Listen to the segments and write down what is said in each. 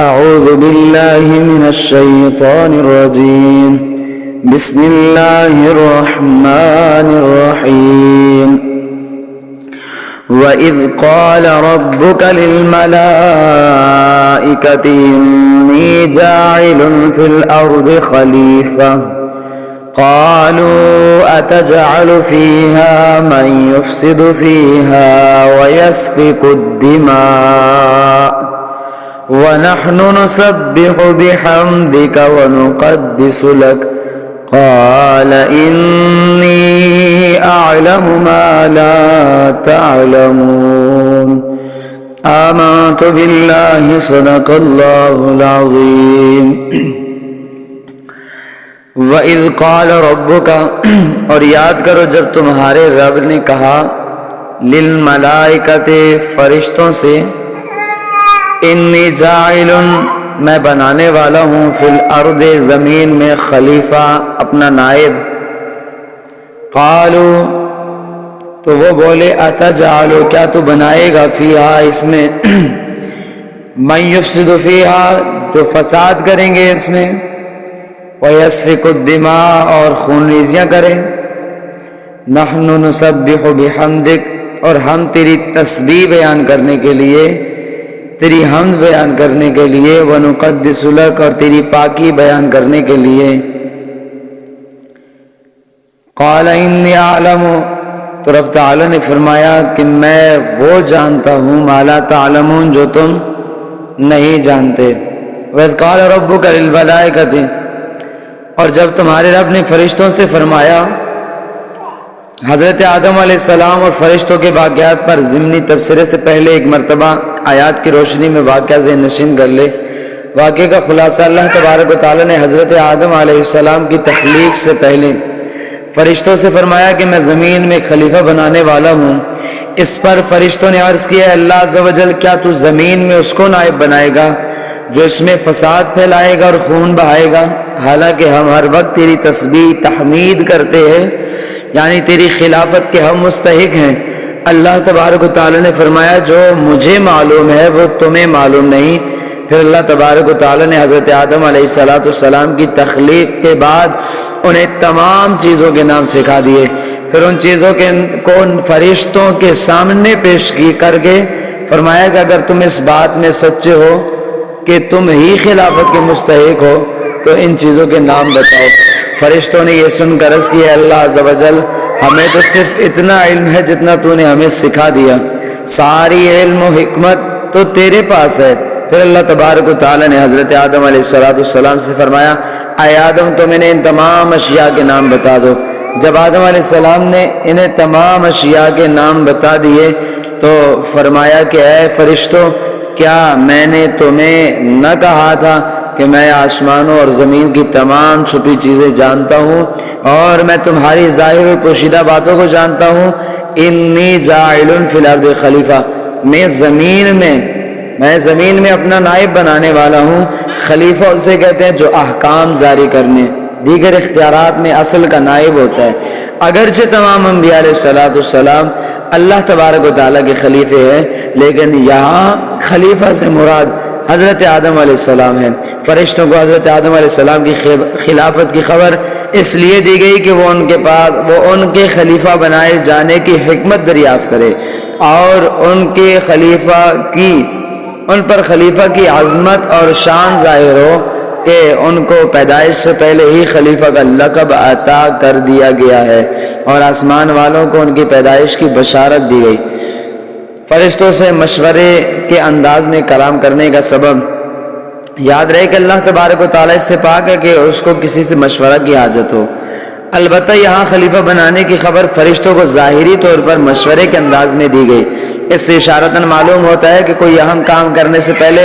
أعوذ بالله من الشيطان الرجيم. بسم الله الرحمن الرحيم. وإذ قال ربك للملائكة إني جاعل في الأرض خليفة قالوا أتجعل فيها من يفسد فيها ويسفك الدماء ونحن نسبح بحمدك ونقدس لك قال إني أعلم ما لا تعلمون. آمنت بالله صدق الله العظيم. وَإِذْ قَالَ رَبُّكَ اور یاد کرو جب تمہارے رب نے کہا لِلْمَلَائِكَةِ فرشتوں سے انی جاعل میں بنانے والا ہوں فی الارض زمین میں خلیفہ اپنا نائب. قالوا تو وہ بولے اتجعل کیا تو بنائے گا فیہا اس میں من یفسد فیہا تو فساد کریں گے اس میں ویسفک الدماء اور خون ریزیاں کریں. نحن نسبح بحمدک اور ہم تیری تسبیح بیان کرنے کے لیے تیری حمد بیان کرنے کے لیے وَنُقَدِّسُ لَكَ اور تیری پاکی بیان کرنے کے لیے. قَالَ إِنِّي أَعْلَمُ تو رب تعالی نے فرمایا کہ میں وہ جانتا ہوں مَا لَا تَعْلَمُونَ جو تم نہیں جانتے. وَإِذْ قَالَ رَبُّكَ لِلْمَلَائِكَةِ اور جب تمہارے رب نے فرشتوں سے فرمایا حضرت آدم علیہ السلام اور فرشتوں کے واقعات پر ضمنی تبصرے سے پہلے ایک مرتبہ آیات کی روشنی میں واقعہ ذہن نشین کر لے. واقعے کا خلاصہ اللہ تبارک و تعالی نے حضرت آدم علیہ السلام کی تخلیق سے پہلے فرشتوں سے فرمایا کہ میں زمین میں ایک خلیفہ بنانے والا ہوں. اس پر فرشتوں نے عرض کیا اللہ عز و جل کیا تو زمین میں اس کو نائب بنائے گا جو اس میں فساد پھیلائے گا اور خون بہائے گا، حالانکہ ہم ہر وقت تیری تسبیح تحمید کرتے ہیں، یعنی تیری خلافت کے ہم مستحق ہیں. اللہ تبارک و تعالی نے فرمایا جو مجھے معلوم ہے وہ تمہیں معلوم نہیں. پھر اللہ تبارک و تعالی نے حضرت آدم علیہ السلام کی تخلیق کے بعد انہیں تمام چیزوں کے نام سکھا دیے. پھر ان چیزوں کو ان فرشتوں کے سامنے پیش کر کے فرمایا کہ اگر تم اس بات میں سچے ہو کہ تم ہی خلافت کے مستحق ہو تو ان چیزوں کے نام بتاؤ. فرشتوں نے یہ سن کر عرض کیا اللہ عز و جل ہمیں تو صرف اتنا علم ہے جتنا تو نے ہمیں سکھا دیا، ساری علم و حکمت تو تیرے پاس ہے. پھر اللہ تبارک و تعالی نے حضرت آدم علیہ السلام سے فرمایا اے آدم تم انہیں ان تمام اشیاء کے نام بتا دو. جب آدم علیہ السلام نے انہیں تمام اشیاء کے نام بتا دیے تو فرمایا کہ اے فرشتوں کیا میں نے تمہیں نہ کہا تھا کہ میں آسمانوں اور زمین کی تمام چھپی چیزیں جانتا ہوں اور میں تمہاری ظاہر و پوشیدہ باتوں کو جانتا ہوں. انی جاعل فی الارض خلیفہ میں زمین میں اپنا نائب بنانے والا ہوں. خلیفہ اسے کہتے ہیں جو احکام جاری کرنے دیگر اختیارات میں اصل کا نائب ہوتا ہے. اگرچہ تمام انبیاء علیہ السلام اللہ تبارک و تعالیٰ کے خلیفے ہیں لیکن یہاں خلیفہ سے مراد حضرت آدم علیہ السلام ہے. فرشتوں کو حضرت آدم علیہ السلام کی خلافت کی خبر اس لیے دی گئی کہ وہ ان کے خلیفہ بنائے جانے کی حکمت دریافت کرے اور ان پر خلیفہ کی عظمت اور شان ظاہر ہو کہ ان کو پیدائش سے پہلے ہی خلیفہ کا لقب عطا کر دیا گیا ہے اور آسمان والوں کو ان کی پیدائش کی بشارت دی گئی. فرشتوں سے مشورے کے انداز میں کلام کرنے کا سبب یاد رہے کہ اللہ تبارک و تعالیٰ اس سے پاک ہے کہ اس کو کسی سے مشورہ کی حاجت ہو. البتہ یہاں خلیفہ بنانے کی خبر فرشتوں کو ظاہری طور پر مشورے کے انداز میں دی گئی. اس سے اشارتاً معلوم ہوتا ہے کہ کوئی اہم کام کرنے سے پہلے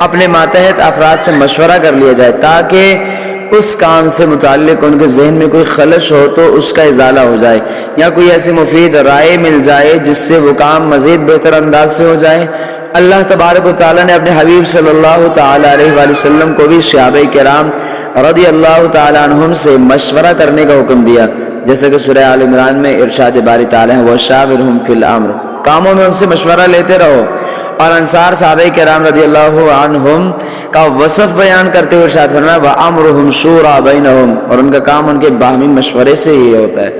اپنے ماتحت افراد سے مشورہ کر لیا جائے تاکہ اس کام سے متعلق ان کے ذہن میں کوئی خلش ہو تو اس کا ازالہ ہو جائے یا کوئی ایسی مفید رائے مل جائے جس سے وہ کام مزید بہتر انداز سے ہو جائے. اللہ تبارک و تعالیٰ نے اپنے حبیب صلی اللہ تعالی علیہ وآلہ وسلم کو بھی صحابہ کرام رضی اللہ تعالی عنہم سے مشورہ کرنے کا حکم دیا جیسے کہ سورہ آل عمران میں ارشاد باری تعالیٰ ہے وَشَاوِرْهُمْ فِي الْأَمْرِ کاموں میں ان سے مشورہ لیتے رہو اور انصار صحابہ کرام رضی اللہ عنہم کا وصف بیان کرتے ہوئے ارشاد فرمایا وَأَمْرُهُمْ شُورَى بَيْنَهُمْ، اور ان کا کام ان کے باہمی مشورے سے ہی ہوتا ہے۔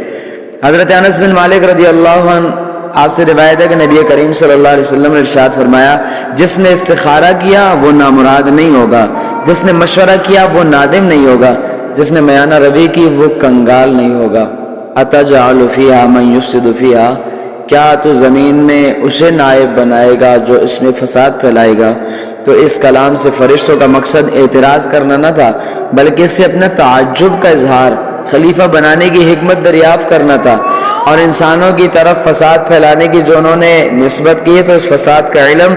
حضرت انس بن مالک رضی اللہ عنہ آپ سے روایت ہے کہ نبی کریم صلی اللہ علیہ وسلم نے ارشاد فرمایا جس نے استخارہ کیا وہ نامراد نہیں ہوگا، جس نے مشورہ کیا وہ نادم نہیں ہوگا، جس نے میانہ روی کی وہ کنگال نہیں ہوگا۔ اَتَجْعَلُ فِيهَا مَن يُفْسِدُ فِيهَا، کیا تو زمین میں اسے نائب بنائے گا جو اس میں فساد پھیلائے گا؟ تو اس کلام سے فرشتوں کا مقصد اعتراض کرنا نہ تھا بلکہ اس سے اپنے تعجب کا اظہار، خلیفہ بنانے کی حکمت دریافت کرنا تھا، اور انسانوں کی طرف فساد پھیلانے کی جو انہوں نے نسبت کی ہے تو اس فساد کا علم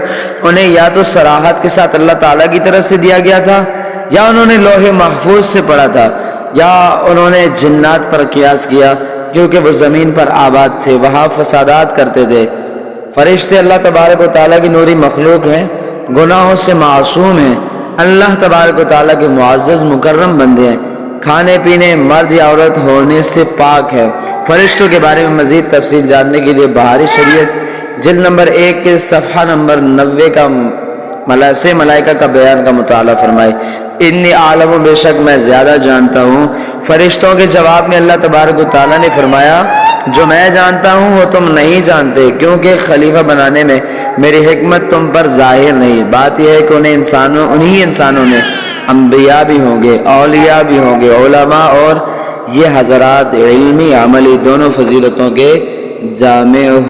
انہیں یا تو صراحت کے ساتھ اللہ تعالیٰ کی طرف سے دیا گیا تھا، یا انہوں نے لوح محفوظ سے پڑھا تھا، یا انہوں نے جنات پر قیاس کیا کیونکہ وہ زمین پر آباد تھے، وہاں فسادات کرتے تھے۔ فرشتے اللہ تبارک و تعالیٰ کی نوری مخلوق ہیں، گناہوں سے معصوم ہیں، اللہ تبارک و تعالیٰ کے معزز مکرم بندے ہیں، کھانے پینے مرد یا عورت ہونے سے پاک ہے۔ فرشتوں کے بارے میں مزید تفصیل جاننے کے لیے بہاری شریعت جلد نمبر 1 کے صفحہ نمبر 90 کا ملائکہ کا بیان کا مطالعہ فرمائے۔ انی عالم، بے شک میں زیادہ جانتا ہوں۔ فرشتوں کے جواب میں اللہ تبارک و تعالیٰ نے فرمایا جو میں جانتا ہوں وہ تم نہیں جانتے، کیونکہ خلیفہ بنانے میں میری حکمت تم پر ظاہر نہیں۔ بات یہ ہے کہ انہی انسانوں میں انبیاء بھی ہوں گے، اولیاء بھی ہوں گے، علماء، اور یہ حضرات علمی عملی دونوں فضیلتوں کے جامع